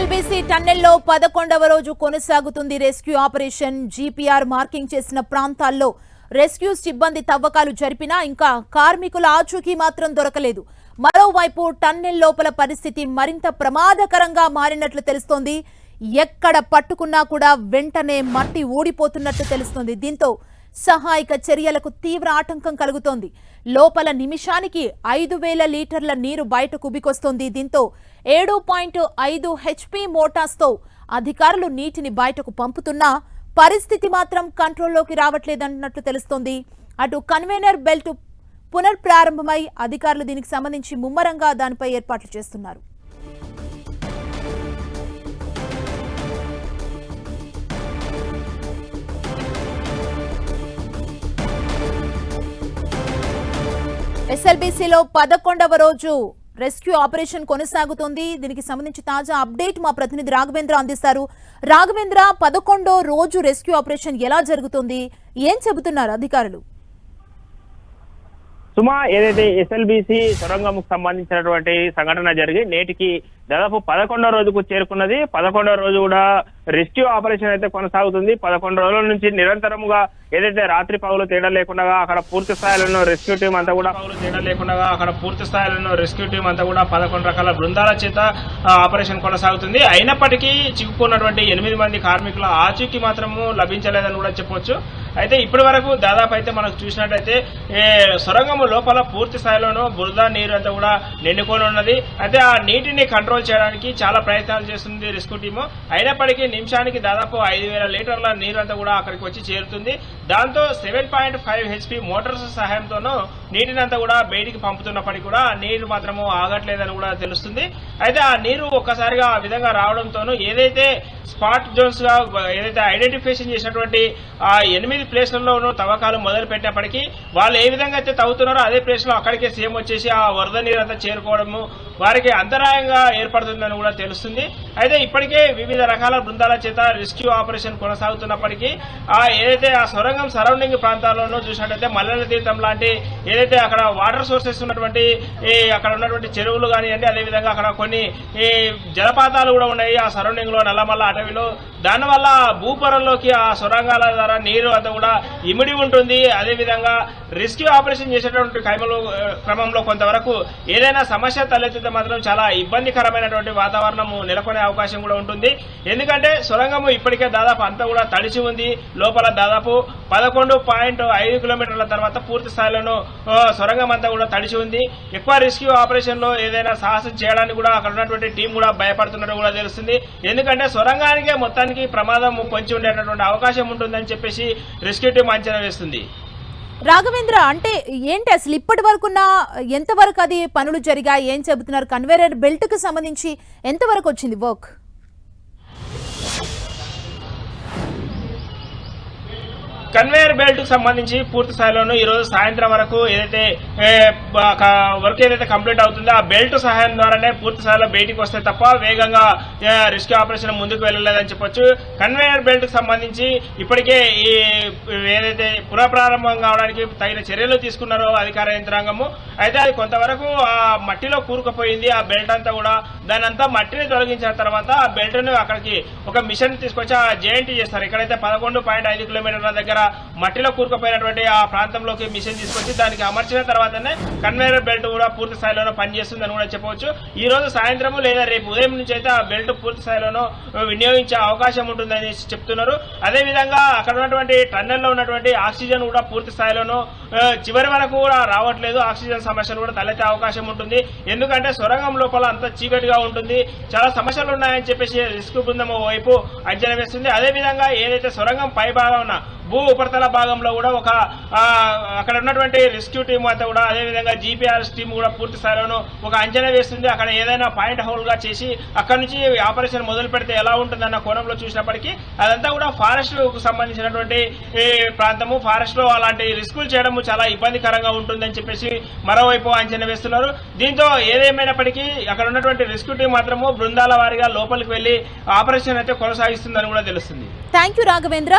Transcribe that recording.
SLBC టన్నెల్లో 11వ రోజు కొనసాగుతుంది rescue operation. GPR marking చేసిన ప్రాంతాల్లో రెస్క్యూ సిబ్బంది తవ్వకాలు జరిపినా ఇంకా కార్మికుల ఆచూకీ మాత్రం దొరకలేదు. మరోవైపు టన్నెల్ లోపల పరిస్థితి మరింత ప్రమాదకరంగా మారినట్లు తెలుస్తోంది. ఎక్కడ పట్టుకున్నా కూడా వెంటనే మట్టి ఊడిపోతున్నట్లు తెలుస్తోంది. దీంతో సహాయక చర్యలకు తీవ్ర ఆటంకం కలుగుతోంది. లోపల నిమిషానికి 5000 లీటర్ల నీరు బయట కుబికొస్తోంది. దీంతో 7.5 HP మోటార్స్తో అధికారులు నీటిని బయటకు పంపుతున్నా పరిస్థితి మాత్రం కంట్రోల్లోకి రావట్లేదన్నట్లు తెలుస్తోంది. అటు కన్వేనర్ బెల్ట్ పునర్ప్రారంభమై అధికారులు దీనికి సంబంధించి ముమ్మరంగా దానిపై ఏర్పాట్లు చేస్తున్నారు. ఎస్ఎల్బీసీలో 11వ రోజు రెస్క్యూ ఆపరేషన్ కొనసాగుతోంది. దీనికి సంబంధించి తాజా అప్డేట్ మా ప్రతినిధి రాఘవేంద్ర అందిస్తారు. రాఘవేంద్ర, 11వ రోజు రెస్క్యూ ఆపరేషన్ ఎలా జరుగుతుంది, ఏం చెబుతున్నారు అధికారులు? సుమా, ఏదైతే ఎస్ఎల్బీసీ సొరంగంకు సంబంధించినటువంటి సంఘటన జరిగి నేటికి దాదాపు 11వ రోజుకు చేరుకున్నది. 11వ రోజు కూడా రెస్క్యూ ఆపరేషన్ అయితే కొనసాగుతుంది. 11 రోజుల నుంచి నిరంతరముగా ఏదైతే రాత్రి పగలు తేడా లేకుండా అక్కడ పూర్తి స్థాయిలో రెస్క్యూ టీం అంతా కూడా 11 రకాల బృందాల చేత ఆపరేషన్ కొనసాగుతుంది. అయినప్పటికీ చిక్కుకున్నటువంటి 8 మంది కార్మికుల ఆచూకీ మాత్రము లభించలేదని కూడా చెప్పవచ్చు. అయితే ఇప్పటి వరకు దాదాపు అయితే మనకు చూసినట్టయితే సొరంగం లోపల పూర్తి స్థాయిలోనూ బురద నీరు అంతా కూడా నిండుకొని ఉన్నది. అయితే ఆ నీటిని కంట్రోల్ చేయడానికి చాలా ప్రయత్నాలు చేస్తుంది రెస్క్యూ టీము. అయినప్పటికీ నిమిషానికి దాదాపు 5000 లీటర్ల నీరు అంతా కూడా అక్కడికి వచ్చి చేరుతుంది. దాంతో 7.5 HP మోటార్స్ సహాయంతోనూ నీటిని అంతా కూడా బయటికి పంపుతున్నప్పటికీ కూడా నీరు మాత్రము ఆగట్లేదని కూడా తెలుస్తుంది. అయితే ఆ నీరు ఒక్కసారిగా ఆ విధంగా రావడంతోనూ ఏదైతే స్పాట్ జోన్స్ గా ఏదైతే ఐడెంటిఫికేషన్ చేసినటువంటి ఆ 8 ప్లేస్లలోనూ తవ్వకాలు మొదలు పెట్టినప్పటికీ వాళ్ళు ఏ విధంగా అయితే తవ్వుతున్నారో అదే ప్లేస్ లో అక్కడికే సీఎం వచ్చేసి ఆ వరద నీరు అంతా చేరుకోవడము వారికి అంతరాయంగా ఏర్పడుతుందని కూడా తెలుస్తుంది. అయితే ఇప్పటికే వివిధ రకాల బృందాల చేత రెస్క్యూ ఆపరేషన్ కొనసాగుతున్నప్పటికీ ఏదైతే ఆ సొరంగం సరౌండింగ్ ప్రాంతాల్లోనూ చూసినట్టయితే మల్లెల తీర్థం లాంటి ఏదైతే అక్కడ వాటర్ సోర్సెస్ ఉన్నటువంటి అక్కడ ఉన్నటువంటి చెరువులు కానివ్వండి, అదేవిధంగా అక్కడ కొన్ని జలపాతాలు కూడా ఉన్నాయి ఆ సరౌండింగ్ లో నల్లమల్ల అటవీలో. దానివల్ల భూపరంలోకి ఆ సొరంగాల ద్వారా నీరు అంతా కూడా ఇమిడి ఉంటుంది. అదేవిధంగా రెస్క్యూ ఆపరేషన్ చేసేటువంటి క్రమంలో కొంతవరకు ఏదైనా సమస్య తలెత్తితే మాత్రం చాలా ఇబ్బందికరమైనటువంటి వాతావరణం నెలకొనే అవకాశం కూడా ఉంటుంది. ఎందుకంటే సొరంగము ఇప్పటికే దాదాపు అంతా కూడా తడిచి ఉంది. లోపల దాదాపు 11.5 కిలోమీటర్ల తర్వాత పూర్తి స్థాయిలోనూ సొరంగం అంతా కూడా తడిచి ఉంది. ఎక్కువ రెస్క్యూ ఆపరేషన్ లో ఏదైనా సాహసం చేయడానికి కూడా అక్కడ ఉన్నటువంటి టీం కూడా భయపడుతున్నట్టు కూడా తెలుస్తుంది. ఎందుకంటే సొరంగానికే మొత్తానికి ప్రమాదం పొంచి ఉండేటటువంటి అవకాశం ఉంటుందని చెప్పేసి రెస్క్యూ టీం అంచనా వేస్తుంది. రాఘవేంద్ర, అంటే ఏంటి అసలు ఇప్పటి వరకున్న ఎంతవరకు అది పనులు జరిగాయి, ఏం చెబుతున్నారు? కన్వేయర్ బెల్ట్ కు సంబంధించి ఎంతవరకు వచ్చింది వర్క్? కన్వేయర్ బెల్ట్ కు సంబంధించి పూర్తి స్థాయిలోనూ ఈ రోజు సాయంత్రం వరకు ఏదైతే వర్క్ ఏదైతే కంప్లీట్ అవుతుందో ఆ బెల్ట్ సహాయం ద్వారానే పూర్తి స్థాయిలో బయటికి వస్తే తప్ప వేగంగా రెస్క్యూ ఆపరేషన్ ముందుకు వెళ్ళలేదని చెప్పొచ్చు. కన్వేయర్ బెల్ట్ కు సంబంధించి ఇప్పటికే ఈ ఏదైతే పునఃప్రారంభం కావడానికి తగిన చర్యలు తీసుకున్నారో అధికార యంత్రాంగము. అయితే అది కొంతవరకు ఆ మట్టిలో కూరుకుపోయింది ఆ బెల్ట్ అంతా కూడా. దాని అంతా మట్టిని తొలగించిన తర్వాత ఆ బెల్ట్ ను అక్కడికి ఒక మిషన్ తీసుకొచ్చి ఆ జేఎన్టీ చేస్తారు. ఇక్కడైతే 11.5 కిలోమీటర్ల దగ్గర మట్టిలో కూరుకుపోయినటువంటి ఆ ప్రాంతంలోకి మిషన్ తీసుకొచ్చి దానికి అమర్చిన తర్వాతనే కన్వేయర్ బెల్ట్ కూడా పూర్తి స్థాయిలోనూ పనిచేస్తుందని కూడా చెప్పవచ్చు. ఈ రోజు సాయంత్రం లేదా రేపు ఉదయం నుంచి అయితే ఆ బెల్ట్ పూర్తి స్థాయిలోనూ వినియోగించే అవకాశం ఉంటుందని చెప్తున్నారు. అదేవిధంగా అక్కడ ఉన్నటువంటి టన్నెల్లో ఉన్నటువంటి ఆక్సిజన్ కూడా పూర్తి స్థాయిలోనూ చివరి వరకు కూడా రావట్లేదు. ఆక్సిజన్ సమస్యలు కూడా తలెత్తే అవకాశం ఉంటుంది. ఎందుకంటే సొరంగం లోపల అంత చీకటిగా ఉంటుంది, చాలా సమస్యలు ఉన్నాయని చెప్పేసి రెస్క్యూ బృందం వైపు అంచనా వేస్తుంది. అదేవిధంగా ఏదైతే సొరంగం పై భాగం ఉన్న భూ ఉపరితల భాగంలో కూడా అక్కడ ఉన్నటువంటి రెస్క్యూ టీం అంతా కూడా అదేవిధంగా జీపీఆర్ఎస్ టీం కూడా పూర్తి స్థాయిలోనూ ఒక అంచనా వేస్తుంది. అక్కడ ఏదైనా పాయింట్ హోల్ గా చేసి అక్కడి నుంచి ఆపరేషన్ మొదలు పెడితే ఎలా ఉంటుందన్న కోణంలో చూసినప్పటికీ అదంతా కూడా ఫారెస్ట్ కు సంబంధించినటువంటి ప్రాంతము. ఫారెస్ట్ లో అలాంటి రిస్కులు చేయడం చాలా ఇబ్బందికరంగా ఉంటుందని చెప్పేసి మరోవైపు అంచనా వేస్తున్నారు. దీంతో ఏదేమైనప్పటికీ అక్కడ ఉన్నటువంటి రెస్క్యూ టీం మాత్రము బృందాల వారీగా లోపలికి వెళ్లి ఆపరేషన్ అయితే కొనసాగిస్తుందని కూడా తెలుస్తుంది. Thank you Raghavendra.